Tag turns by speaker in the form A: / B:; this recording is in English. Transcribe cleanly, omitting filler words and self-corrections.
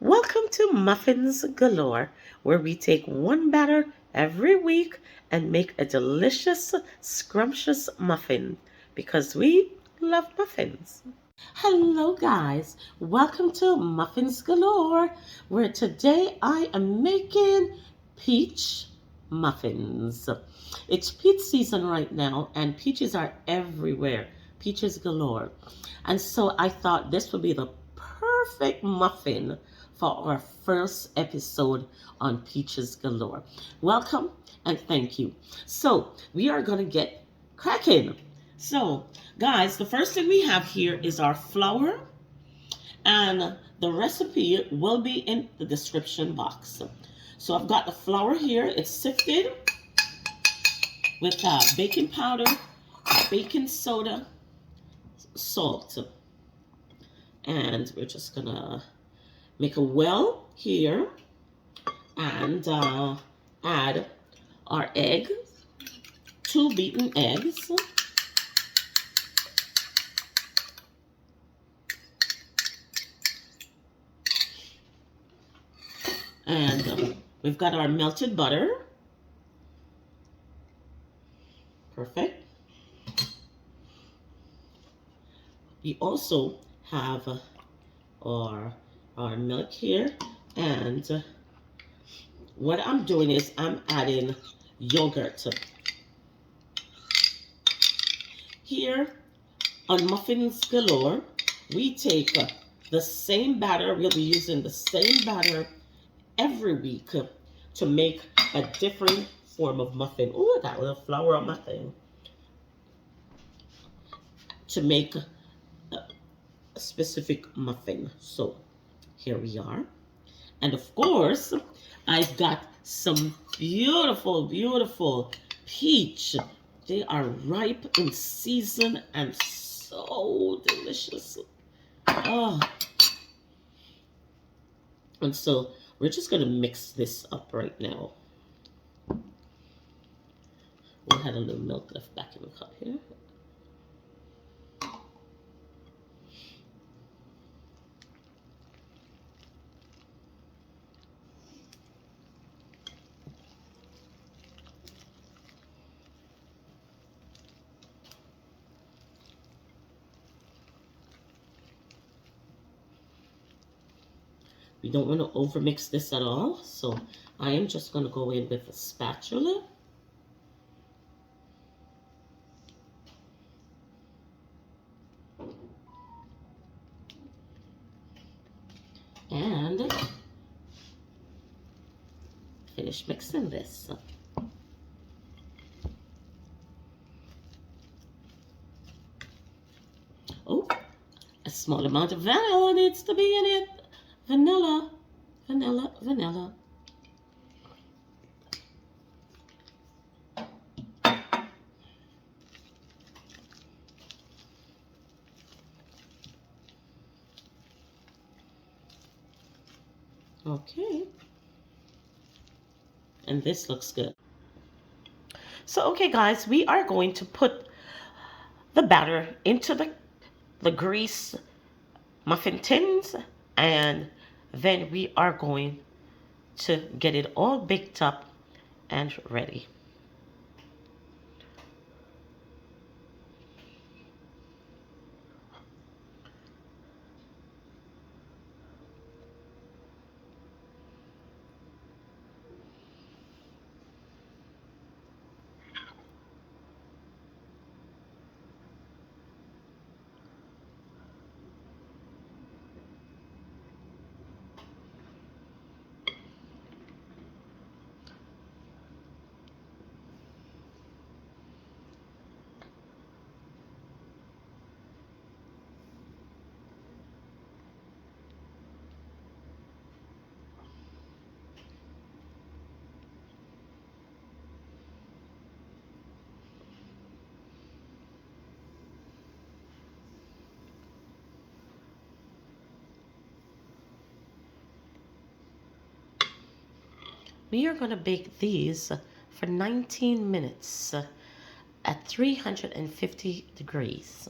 A: Welcome to Muffins Galore, where we take one batter every week and make a delicious, scrumptious muffin because we love muffins. Hello, guys. Welcome to Muffins Galore, where today I am making peach muffins. It's peach season right now, and peaches are everywhere. Peaches galore. And so I thought this would be the perfect muffin for our first episode on Peaches Galore. Welcome and thank you. So we are going to get cracking. So, guys, the first thing we have here is our flour, and the recipe will be in the description box. So I've got the flour here. It's sifted with baking powder, baking soda, salt. And we're just gonna make a well here and add our egg, 2 beaten eggs. And we've got our melted butter. Perfect. We also have our milk here, and what I'm doing is I'm adding yogurt. Here on Muffins Galore, we take the same batter. We'll be using the same batter every week to make a different form of muffin. Oh, I got a little flour on my thing. To make a specific muffin. So here we are. And of course, I've got some beautiful, beautiful peach. They are ripe in season and so delicious. Oh. And so we're just going to mix this up right now. We had a little milk left back in the cup here. We don't want to overmix this at all, so I am just going to go in with a spatula. And finish mixing this. Oh, a small amount of vanilla needs to be in it. Vanilla, vanilla, vanilla. Okay. And this looks good. So, okay, guys, we are going to put the batter into the grease muffin tins, and then we are going to get it all baked up and ready. We are going to bake these for 19 minutes at 350 degrees.